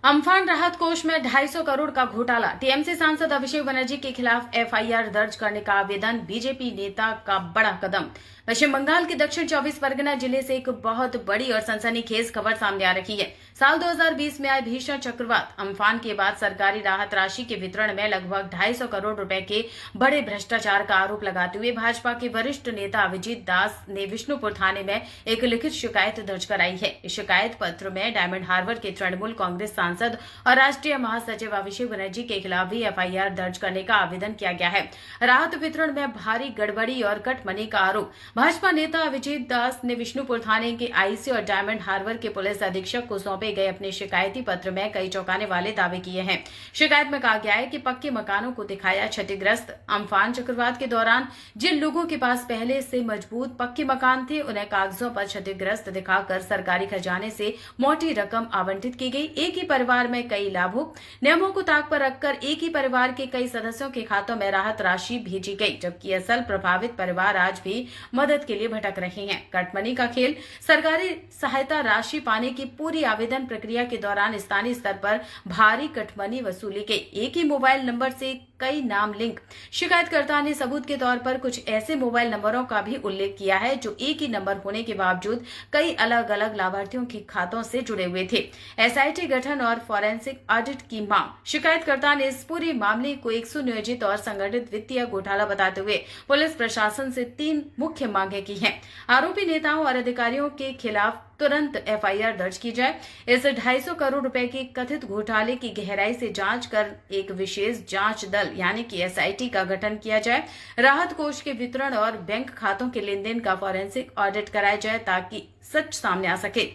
Amphan राहत कोष में 250 करोड़ का घोटाला। टीएमसी सांसद अभिषेक बनर्जी के खिलाफ एफआईआर दर्ज करने का आवेदन। बीजेपी नेता का बड़ा कदम। पश्चिम बंगाल के दक्षिण 24 परगना जिले से एक बहुत बड़ी और सनसनीखेज खबर सामने आ रही है। साल 2020 में आए भीषण चक्रवात अम्फान के बाद सरकारी राहत राशि के वितरण में लगभग 250 करोड़ रुपए के बड़े भ्रष्टाचार का आरोप लगाते हुए भाजपा के वरिष्ठ नेता अभिजीत दास ने विष्णुपुर थाने में एक लिखित शिकायत दर्ज कराई है। इस शिकायत पत्र में डायमंड हार्बर के तृणमूल कांग्रेस सांसद और राष्ट्रीय महासचिव अभिषेक बनर्जी के खिलाफ भी एफआईआर दर्ज करने का आवेदन किया गया है। राहत वितरण में भारी गड़बड़ी और कटमनी का आरोप। भाजपा नेता अभिजीत दास ने विष्णुपुर थाने के आईसी और डायमंड हार्बर के पुलिस अधीक्षक को सौंपे गए अपने शिकायती पत्र में कई चौंकाने वाले दावे किए हैं। शिकायत में कहा गया है कि पक्के मकानों को दिखाया क्षतिग्रस्त। अम्फान चक्रवात के दौरान जिन लोगों के पास पहले से मजबूत पक्के मकान थे उन्हें कागजों पर क्षतिग्रस्त दिखाकर सरकारी खजाने से मोटी रकम आवंटित की गई। एक ही परिवार में कई लाभों नियमों को ताक पर रखकर एक ही परिवार के कई सदस्यों के खातों में राहत राशि भेजी गई, जबकि असल प्रभावित परिवार आज भी मदद के लिए भटक रहे हैं। कटमनी का खेल। सरकारी सहायता राशि पाने की पूरी आवेदन प्रक्रिया के दौरान स्थानीय स्तर पर भारी कटमनी वसूली गई। एक ही मोबाइल नंबर से कई नाम लिंक। शिकायतकर्ता ने सबूत के तौर पर कुछ ऐसे मोबाइल नंबरों का भी उल्लेख किया है जो एक ही नंबर होने के बावजूद कई अलग अलग लाभार्थियों के खातों से जुड़े हुए थे। एसआईटी गठन और फॉरेंसिक ऑडिट की मांग। शिकायतकर्ता ने इस पूरे मामले को एक सुनियोजित और संगठित वित्तीय घोटाला बताते हुए पुलिस प्रशासन से 3 मुख्य मांगे की हैं। आरोपी नेताओं और अधिकारियों के खिलाफ तुरंत एफआईआर दर्ज की जाए। इस 250 करोड़ रुपए के कथित घोटाले की गहराई से जांच कर एक विशेष जांच दल यानी कि एसआईटी का गठन किया जाए। राहत कोष के वितरण और बैंक खातों के लेन देन का फॉरेंसिक ऑडिट कराया जाए ताकि सच सामने आ सके।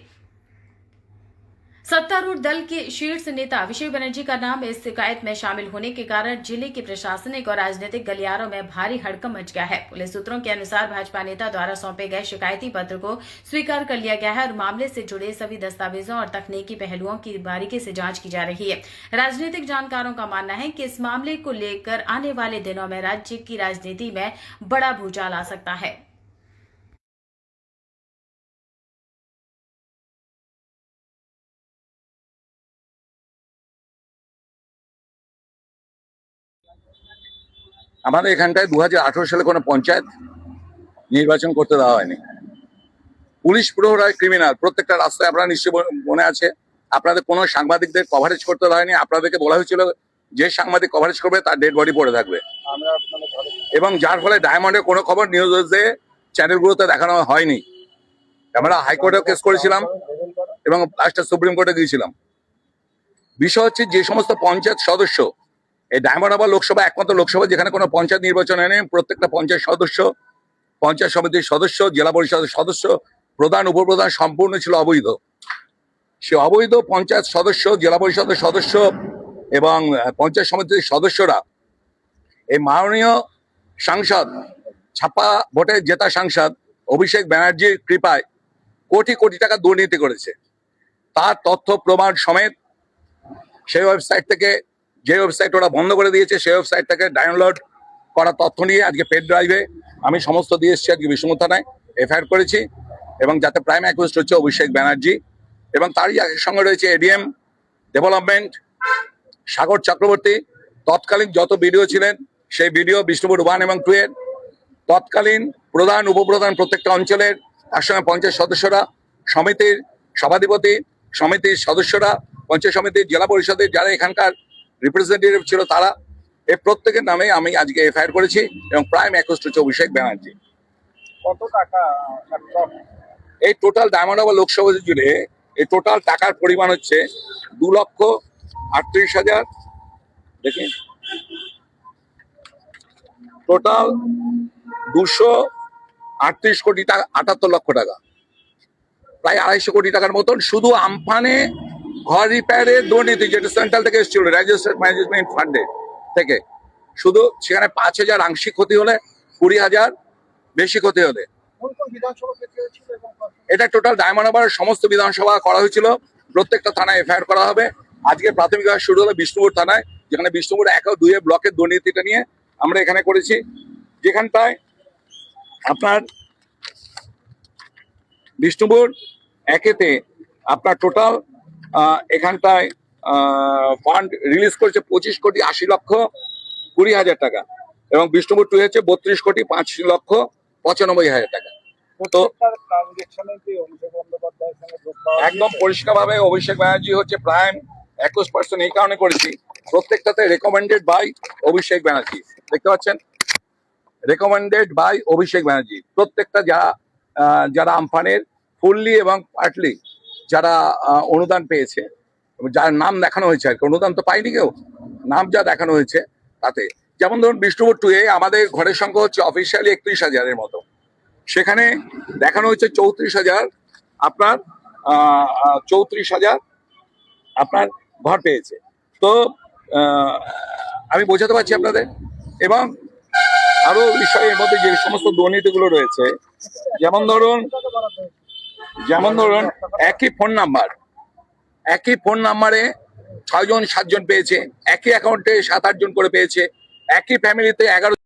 सत्तारूढ़ दल के शीर्ष नेता अभिषेक बनर्जी का नाम इस शिकायत में शामिल होने के कारण जिले के प्रशासनिक और राजनीतिक गलियारों में भारी हड़कंप मच गया है। पुलिस सूत्रों के अनुसार भाजपा नेता द्वारा सौंपे गए शिकायती पत्र को स्वीकार कर लिया गया है और मामले से जुड़े सभी दस्तावेजों और तकनीकी पहलुओं की बारीकी से जांच की जा रही है। राजनीतिक जानकारों का मानना है कि इस मामले को लेकर आने वाले दिनों में राज्य की राजनीति में बड़ा भूचाल आ सकता है। আমাদের এখানটায় 2018 সালে কোনো পঞ্চায়েত নির্বাচন করতে দেওয়া হয়নি। পুলিশ প্রহরায় ক্রিমিনাল প্রত্যেকটা রাস্তায়, আপনারা নিশ্চয়ই মনে আছে, আপনাদের কোনো সাংবাদিকদের কভারেজ করতে দেওয়া হয়নি। আপনাদেরকে বলা হয়েছিল যে সাংবাদিক কভারেজ করবে তার ডেড বডি পড়ে থাকবে, এবং যার ফলে ডায়মন্ডের কোনো খবর নিউজে চ্যানেলগুলোতে দেখানো হয়নি। আমরা হাইকোর্টেও কেস করেছিলাম এবং লাস্টে সুপ্রিম কোর্টে গিয়েছিলাম। বিষয় হচ্ছে যে সমস্ত পঞ্চায়েত সদস্য, এই ডায়মন্ড হারবার লোকসভা একমাত্র লোকসভা যেখানে কোনো পঞ্চায়েত নির্বাচন হয়নি, প্রত্যেকটা পঞ্চায়েত সদস্য, পঞ্চায়েত সমিতির সদস্য, জেলা পরিষদের সদস্য, প্রধান উপপ্রধান সম্পূর্ণ ছিল অবৈধ। সে অবৈধ পঞ্চায়েত সদস্য, জেলা পরিষদের সদস্য এবং পঞ্চায়েত সমিতির সদস্যরা এই মাননীয় সাংসদ, ছাপ্পা ভোটে জেতা সাংসদ অভিষেক ব্যানার্জির কৃপায় কোটি কোটি টাকা দুর্নীতি করেছে। তার তথ্য প্রমাণ সমেত সেই ওয়েবসাইট থেকে, যে ওয়েবসাইট ওরা বন্ধ করে দিয়েছে, সেই ওয়েবসাইট থেকে ডাউনলোড করা তথ্য নিয়ে আজকে পেন ড্রাইভে আমি সমস্ত দিয়ে এসেছি। আজকে বিষ্ণুপুর থানায় এফআইআর করেছি এবং যাতে প্রাইম অ্যাকিউজড হচ্ছে অভিষেক ব্যানার্জি এবং তারই সঙ্গে রয়েছে এডিএম ডেভেলপমেন্ট সাগর চক্রবর্তী। তৎকালীন যত বিডিও ছিলেন সেই বিডিও বিষ্ণুপুর 1 এবং 2 এর তৎকালীন প্রধান উপপ্রধান, প্রত্যেকটা অঞ্চলের, তার সঙ্গে পঞ্চায়েত সদস্যরা, সমিতির সভাধিপতি, সমিতির সদস্যরা, পঞ্চায়েত সমিতির, জেলা পরিষদের যারা এখানকার রিপ্রেজেন্টেটিভ ছিল, তারা এই প্রত্যেকের নামে আমি আজকে এফআইআর করেছি এবং প্রাইম অ্যাকিউজড হচ্ছে অভিষেক ব্যানার্জি। কত টাকা এই টোটাল ডায়মন্ড হারবার লোকসভা জুড়ে এই টোটাল টাকার পরিমাণ হচ্ছে 2,38,000, দেখি টোটাল 238 কোটি টাকা, 78 লক্ষ টাকা, প্রায় 250 কোটি টাকার মতন শুধু আমফানে ঘর রিপেয়ারের দুর্নীতি, যেটা সেন্ট্রাল থেকে এসেছিল রাজ্য স্টেট ম্যানেজমেন্ট ফান্ডে থেকে, শুধু সেখানে 5,000 আংশিক ক্ষতি হলে, 20,000 বেশি ক্ষতি হলে। এটা টোটাল ডায়মন্ড হারবারের সমস্ত বিধানসভা করা হয়েছিল। প্রত্যেকটা থানায় এফআইআর করা হবে। আজকে প্রাথমিকভাবে শুরু হলো বিষ্ণুপুর থানায়, যেখানে বিষ্ণুপুর 1 ও 2 ব্লকের দুর্নীতিটা নিয়ে আমরা এখানে করেছি। যেখানটায় আপনার বিষ্ণুপুর 1-তে আপনার টোটাল এখানটায় ফান্ড রিলিজ করেছে 25,80,20,000 টাকা, এবং বিষ্ণুপুর 2 হচ্ছে 32,05,95,000 টাকা। প্রত্যেকটা ট্রানজেকশনে কি অভিষেক বন্দ্যোপাধ্যায়ের সঙ্গে যোগ পাওয়া একদম পরিষ্কারভাবে অভিষেক ব্যানার্জি হচ্ছে প্রাইম 21% এই কারণে করেছি, প্রত্যেকটাতে রেকমেন্ডেড বাই অভিষেক ব্যানার্জি। দেখতে পাচ্ছেন, রেকমেন্ডেড বাই অভিষেক ব্যানার্জি। প্রত্যেকটা যারা আমফানের ফুললি এবং পার্টলি যারা অনুদান পেয়েছে, যার নাম দেখানো হয়েছে আর কি, অনুদান তো পাইনি কেউ, নাম যা দেখানো হয়েছে তাতে, যেমন ধরুন বিষ্ণুপুর 2 এ আমাদের ঘরের সংখ্যা হচ্ছে অফিসিয়ালি 31,000-এর মতো, সেখানে দেখানো হচ্ছে 34,000, আপনার 34,000 আপনার ঘর পেয়েছে। তো আমি বোঝাতে পারছি আপনাদের। এবং আরো বিষয় এর মধ্যে যে সমস্ত দুর্নীতিগুলো রয়েছে, যেমন ধরুন একই ফোন নাম্বারে 6 জন 7 জন পেয়েছে, একই অ্যাকাউন্টে 7-8 জন করে পেয়েছে, একই ফ্যামিলিতে 11